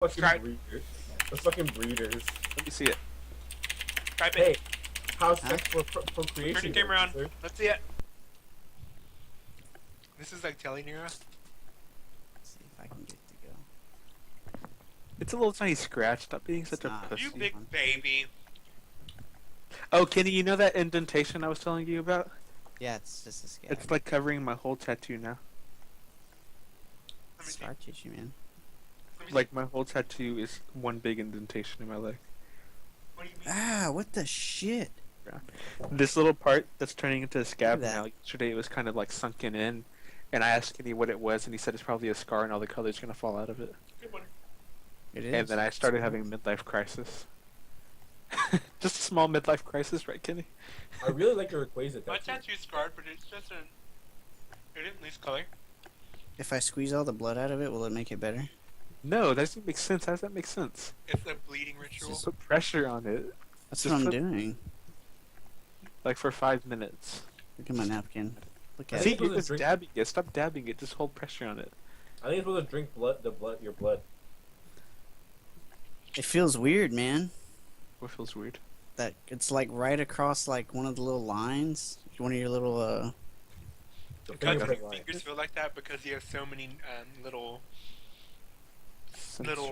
Fucking Skype. breeders. The fucking breeders. Let me see it. Type Hey, it. how's Huh? sex for Turn procreation? your camera on. sir? Let's see it. This is like Telenera. Let's see if I can get it to go. It's a little tiny scratch. Stop being such a not. pussy. You big baby. Oh, Kenny, you know that indentation I was telling you about? Yeah, it's just a scab. It's like covering my whole tattoo now. Let me see. Scar tissue, man. Let me Like my whole tattoo is one big indentation in my leg. see. What do you mean? Ah, what the shit? This little part that's turning into a scab Look at now. Yesterday it was kind of like sunken in, and I asked Kenny what it was, and he said it's probably a scar, and all the color's gonna fall out of it. Good one. It is. And then I started having a midlife crisis. Just a small midlife crisis, right, Kenny? I really like your Rayquaza My tattoo. tattoo's scarred, but it's just an. It didn't lose color. If I squeeze all the blood out of it, will it make it better? No, that doesn't make sense. How does that make sense? It's a bleeding ritual. Just put pressure on it, That's Just what I'm put- doing. like for 5 minutes. Look at my napkin. Look I at See, think it. it you're was just a drink- dabbing it. Stop dabbing it. Just hold pressure on it. I think it's supposed to drink your blood. It feels weird, man. What feels weird? That it's like right across like one of the little lines. One of your little The Because fingerprint your line. fingers feel like that because you have so many little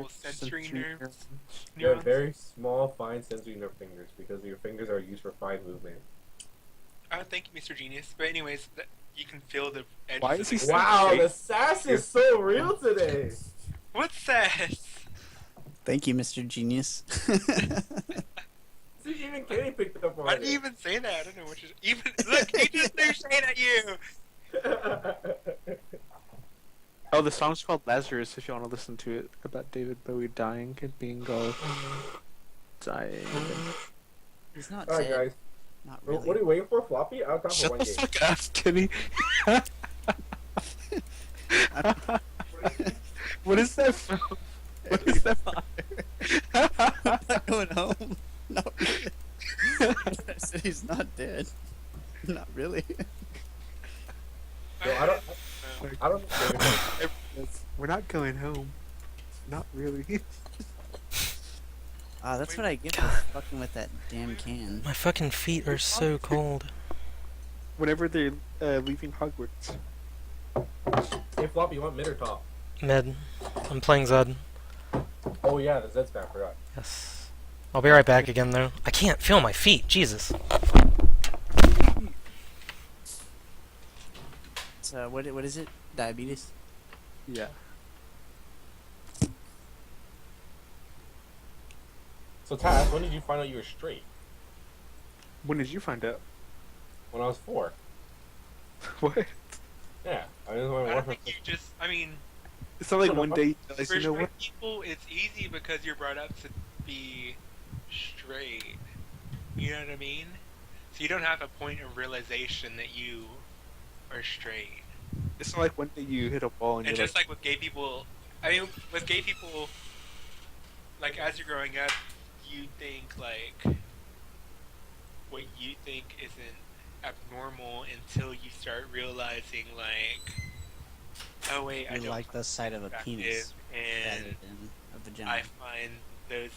sensory nerves. You have neurons. very small, fine sensory nerve fingers because your fingers are used for fine movement. Thank you, Mr. Genius. But anyways, you can feel the edges. Why of is he it. so- Wow, Okay. the sass is so real today. What's that? Thank you, Mr. Genius. See, even Kenny picked up on Why did you it. even say that? I don't know what you're even. Look, he just threw shade at you. Oh, the song's called Lazarus. If you want to listen to it, about David Bowie dying and being all dying. He's not Alright, dead. guys. Not What really. are you waiting for? Floppy? I'll come for Shut one the game. fuck up, Kenny. What is that from? What is that from? I'm not going home. No. I said he's not dead. Not really. So I don't know. We're not going home. Not really. Ah, that's what I get for fucking with that damn can. My fucking feet are so cold. Whenever they're leaving Hogwarts. Hey, Floppy, you want mid or top? Mid. I'm playing Zed. Oh yeah, the Zed spam, I forgot. Yes. I'll be right back again though. I can't feel my feet. Jesus. So what is it? Diabetes? Yeah. So Taz, when did you find out you were straight? When did you find out? When I was 4. What? Yeah, I just went I don't to think you just. I mean, It's not like one day you realize, for you know straight what? people, it's easy because you're brought up to be straight. You know what I mean? So you don't have a point of realization that you are straight. It's not like one day you hit a wall and And you're just like with gay people, I mean, with gay people, like as you're growing up, you think like what you think isn't abnormal until you start realizing like, oh wait, I You don't like the sight of a penis rather and than a vagina. I find those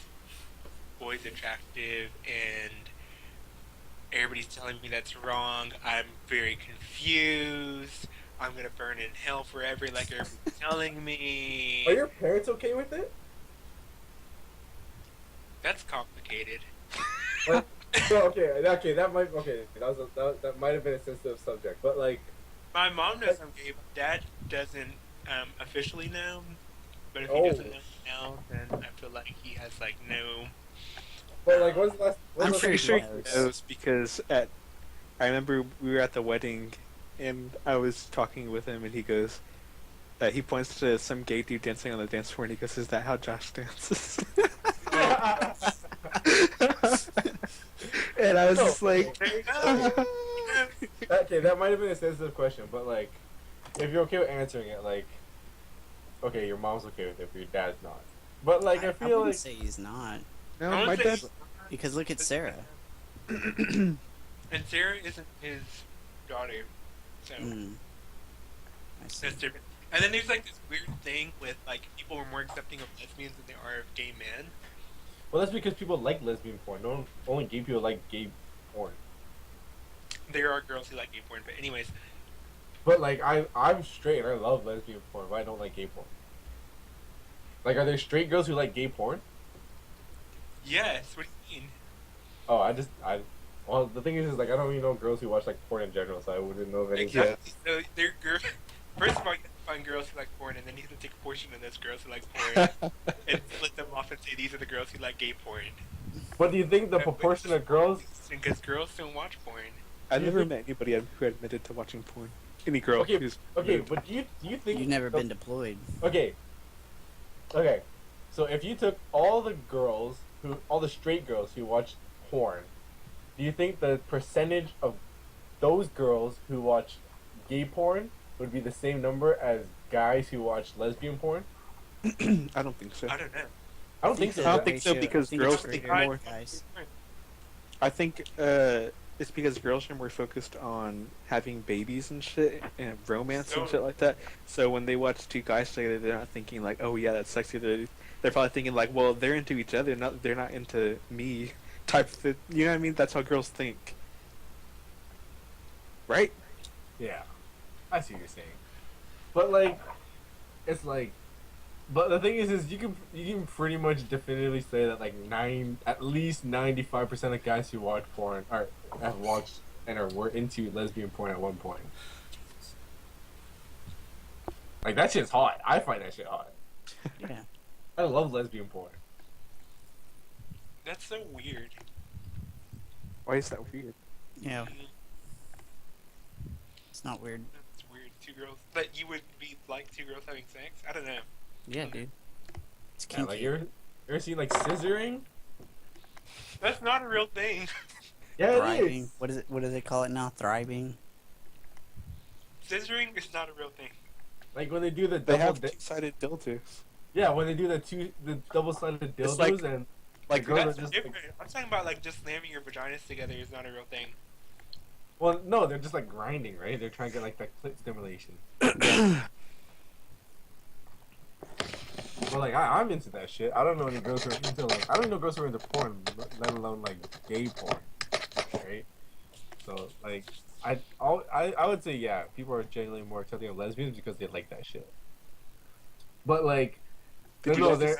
boys attractive, and everybody's telling me that's wrong. I'm very confused. I'm gonna burn in hell forever, like everybody's telling me. Are your parents okay with it? That's complicated. Well, that might have been a sensitive subject, but like, My mom knows I'm gay. But Dad doesn't officially know. But if he Oh. doesn't know now, then I feel like he has like no. but like, when's the last? I'm when's the Pretty last- sure he knows. knows because I remember we were at the wedding and I was talking with him and he goes, he points to some gay dude dancing on the dance floor and he goes, "Is that how Josh dances?" And I was just like, There you go. Okay, that might have been a sensitive question, but like, if you're okay with answering it, like, okay, your mom's okay with it, but your dad's not. But like, I I feel wouldn't like, say he's not. "No, I my would say dad." he's- Because look at Sarah. And Sarah isn't his daughter, so Mm. I see. that's different. And then there's like this weird thing with like people are more accepting of lesbians than they are of gay men. Well, that's because people like lesbian porn. No, only gay people like gay porn. There are girls who like gay porn, but anyways, But like I'm straight and I love lesbian porn, but I don't like gay porn. Like, are there straight girls who like gay porn? yes. What do you mean? Oh, well, the thing is like I don't even know girls who watch like porn in general, so I wouldn't know of any. Exactly. So they're First of all, you have to find girls who like porn, and then you have to take a portion of those girls who like porn and split them off and say these are the girls who like gay porn. But do you think the proportion of girls? Because girls don't watch porn. I've never met anybody who admitted to watching porn. Any girl Okay, who's okay, but do you think You've never been deployed. Okay. Okay. So if you took all the straight girls who watch porn, do you think the percentage of those girls who watch gay porn would be the same number as guys who watch lesbian porn? I don't think so. I don't know. I don't think so. I don't think so ratio- because I think girls it's think greater, more. guys. I think it's because girls are more focused on having babies and shit and romance and So- shit like that. So when they watch two guys together, they're not thinking like, "Oh yeah, that's sexy." They're probably thinking like, "Well, they're into each other, they're not into me." Type of, you know what I mean? That's how girls think, right? Yeah, I see what you're saying. But like, it's like, but the thing is you can pretty much definitively say that like at least 95% of guys who watch porn have watched and were into lesbian porn at one point. Like that shit's hot. I find that shit hot. Yeah. I love lesbian porn. That's so weird. Why is that weird? Yeah. It's not weird. That's weird. Two girls. But you would be like two girls having sex? I don't know. Yeah, dude. It's Yeah, kinky. like you ever seen like scissoring? That's not a real thing. Yeah, it Thriving. is. What is it? What do they call it now? Thriving. Scissoring is not a real thing. Like when they do the They double. have two-sided dildos. Yeah, when they do the double-sided It's dildos like- and Like girls That's are just different. I'm talking about like just slamming your vaginas together is not a real thing. well, no, they're just like grinding, right? They're trying to get like that clit stimulation. But like I'm into that shit. I don't know any girls who are into like I don't know girls who are into porn, let alone like gay porn, right? So like I would say yeah, people are generally more accepting of lesbians because they like that shit. But like Did you no, guys- they're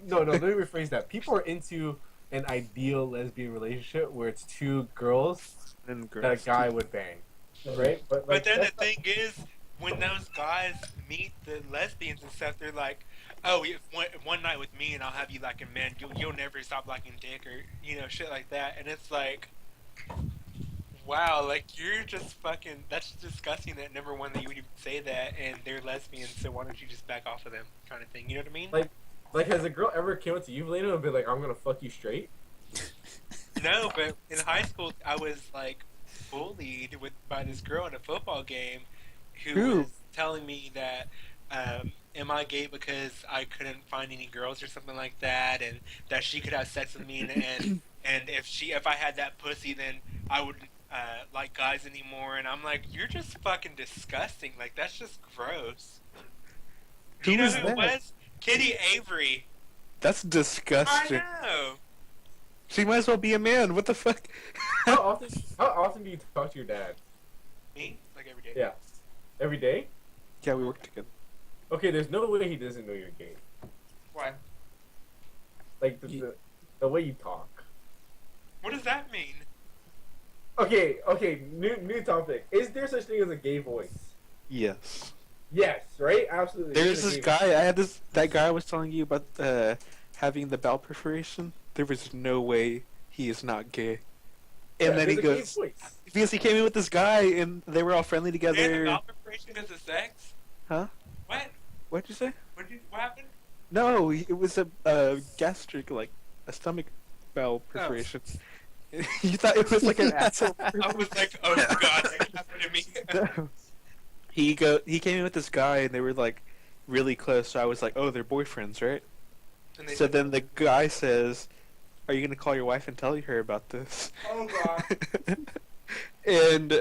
No. no, let me rephrase that. People are into an ideal lesbian relationship where it's two girls and that a girls. guy would bang, right? But But then the that's not- thing is, when those guys meet the lesbians and stuff, they're like, "Oh, one night with me, and I'll have you like a man. You'll never stop liking dick, or shit like that." And it's like, wow, like you're just fucking. That's disgusting. That number one, that you would even say that, and they're lesbians. So why don't you just back off of them, kind of thing? You know what I mean? Like, has a girl ever came up to you, Lena, and been like, "I'm gonna fuck you straight"? No, but in high school, I was like bullied by this girl in a football game, who was telling me that, am I gay because I couldn't find any girls or something like that, and that she could have sex with me, and if I had that pussy, then I wouldn't like guys anymore. And I'm like, you're just fucking disgusting. Like that's just gross. Do you Who know is who it that? was? Kitty Avery. That's I disgusting. know. She might as well be a man. What the fuck? How often do you talk to your dad? Me? Like every day. Yeah, every day. Yeah, we work together. Okay, there's no way he doesn't know you're gay. Why? Like the way you talk. What does that mean? Okay, new topic. Is there such thing as a gay voice? Yes. Yes, right? Absolutely. There's a this gay guy. That guy I was telling you about having the bowel perforation. There was no way he is not gay. Yeah, And then he there's a gay goes voice. because he came in with this guy and they were all friendly And together. about preparation because of sex? Huh? What? What'd you say? What happened? No, it was a gastric, like a stomach bowel perforation. You thought it was like an asshole. I was like, oh god, that happened to me. No. He came in with this guy and they were like really close. So I was like, oh, they're boyfriends, right? And they So said, then the guy says, "Are you gonna call your wife and tell her about this?" oh god. And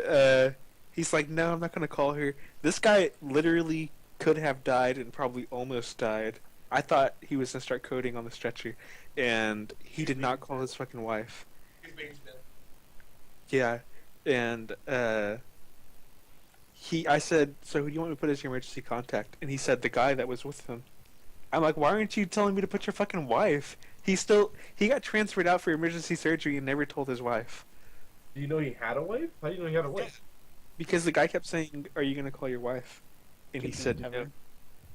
He's like, no, I'm not gonna call her. This guy literally could have died and probably almost died. I thought he was gonna start coding on the stretcher, and he did not call his fucking wife. He's being still. Yeah, and I said, so who do you want me to put as your emergency contact? And he said the guy that was with him. I'm like, why aren't you telling me to put your fucking wife? He got transferred out for emergency surgery and never told his wife. Do you know he had a wife? How do you know he had a wife? Because the guy kept saying, are you gonna call your wife? And he said no. Never.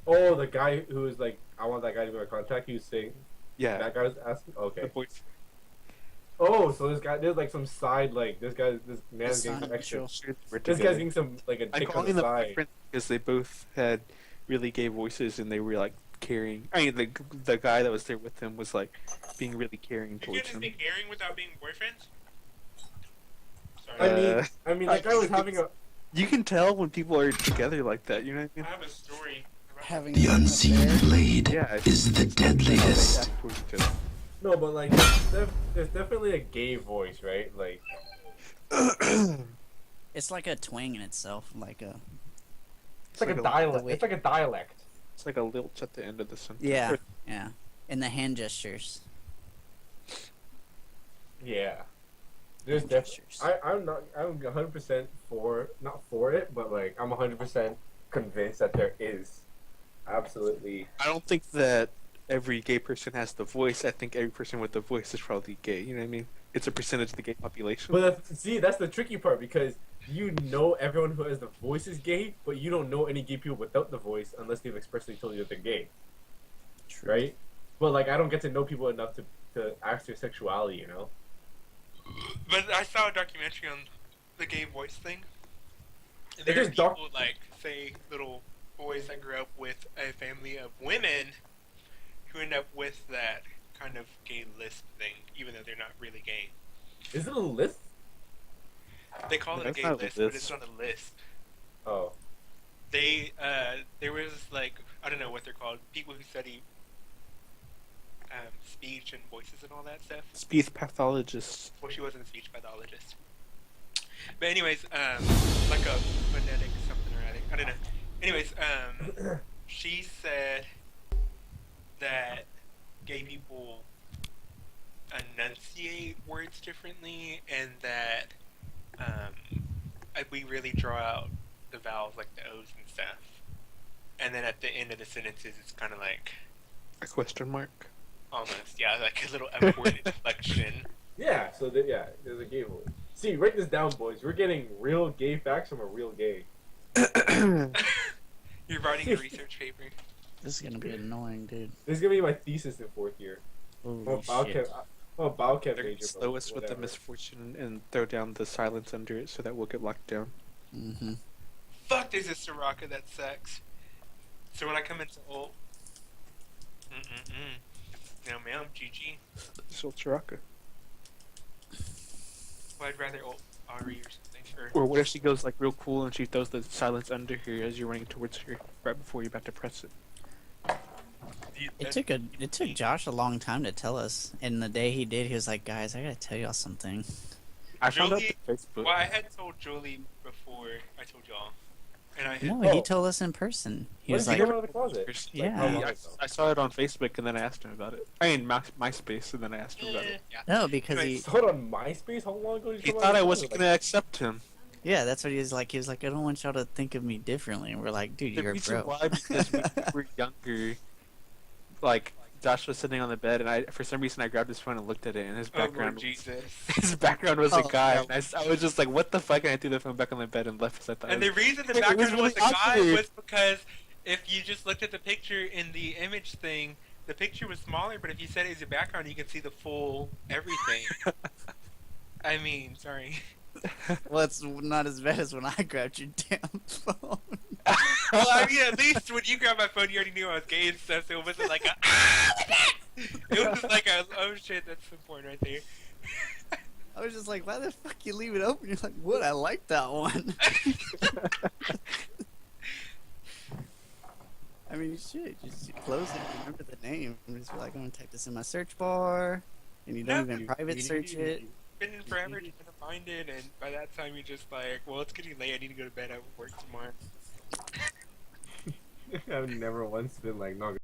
Oh, the guy who was like, I want that guy to be my contact. He was saying Yeah. that guy was asking. The Okay. boyfriend. Oh, so there's like some side, like this man's getting some Side extra. show. This guy's getting some like a I'm dick on calling the them side. boyfriends because they both had really gay voices and they were like caring. I mean, the guy that was there with him was like being really caring You can towards just him. be caring without being boyfriends? Sorry. I mean, that guy was having a. You can tell when people are together like that. You know what I I mean? have a story. About Having The an unseen affair. blade Yeah, is the deadliest. Act towards each other. No, but like, there's definitely a gay voice, right? Like, It's like a twang in itself, like a it's like a like a- dialect. the It's like a dialect. It's like a lilt at the end of the sentence. yeah, Or- yeah. And the hand gestures. Yeah. There's definitely. I'm 100% not for it, but like, I'm 100% convinced that there is. Absolutely. I don't think that every gay person has the voice. I think every person with the voice is probably gay. You know what I mean? It's a percentage of the gay population. But that's the tricky part because you know everyone who has the voice is gay, but you don't know any gay people without the voice unless they've expressly told you that they're gay, True. right? But like, I don't get to know people enough to ask their sexuality, you know? But I saw a documentary on the gay voice thing. And It there are just doc- people, like, say, little boys that grew up with a family of women who end up with that kind of gay lisp thing, even though they're not really gay. Is it a list? They call it a That's gay not a lisp, but lisp. it's not a lisp. Oh. There was, like, I don't know what they're called, people who study speech and voices and all that stuff. Speech pathologists. Well, she wasn't a speech pathologist. But anyways, like a phonetic something or other. I don't know. Anyways, she said that gay people enunciate words differently and that we really draw out the vowels like the O's and stuff. And then at the end of the sentences, it's kind of like, A question mark. almost, yeah, like a little upward inflection. Yeah, so there's a gay voice. See, write this down, boys. We're getting real gay facts from a real gay. You're writing a research paper. This is gonna be annoying, dude. This is gonna be my thesis in 4th year. I'm a Holy shit. biochem They're major. slow us with the whatever. misfortune and throw down the silence under it so that we'll get locked down. Mm-hmm. Fuck, there's a Soraka that sucks. So when I come into ult, no ma'am, GG. So Chiraka. Well, I'd rather ult Ari or something. Or what if she goes like real cool and she throws the silence under her as you're running towards her right before you're about to press it? It took Josh a long time to tell us, and the day he did, he was like, "Guys, I gotta tell y'all something." I found out Jolie- through Facebook. Well, I had told Jolie before I told y'all. And I had, No, Oh. he told us in person. He When was did like, you come out of the closet? Yeah. How long I, ago? I saw it on Facebook and then I asked him about it. I mean, MySpace and then I asked him about it. yeah. "No," because he, Hold on, MySpace? How long ago did you He come out thought of I the wasn't closet? gonna accept him. yeah, that's what he was like. He was like, "I don't want y'all to think of me differently." And we're like, "Dude, The you're a reason bro." why, because when we were younger, like Josh was sitting on the bed and for some reason I grabbed his phone and looked at it and his Oh, Lord background Jesus. his background was a Oh, guy no. and I was just like, what the fuck, and I threw the phone back on the bed and left because I thought And it the was... reason the It was background really was a guy awkward. was because if you just looked at the picture in the image thing, the picture was smaller, but if you set it as a background, you can see the full everything. I mean, sorry. Well, it's not as bad as when I grabbed your damn phone. Well, I mean, at least when you grabbed my phone, you already knew I was gay and stuff, so it wasn't like a... It was like a, oh shit, that's the porn right there. I was just like, "Why the fuck you leave it open?" You're like, "What? I like that one." I mean, you should just close it. And remember the name. And just be like, "I'm gonna type this in my search bar," and you don't even private search it. spending forever trying to find it, and by that time you're just like, well, it's getting late. I need to go to bed. I have work tomorrow. I've never once been like, no,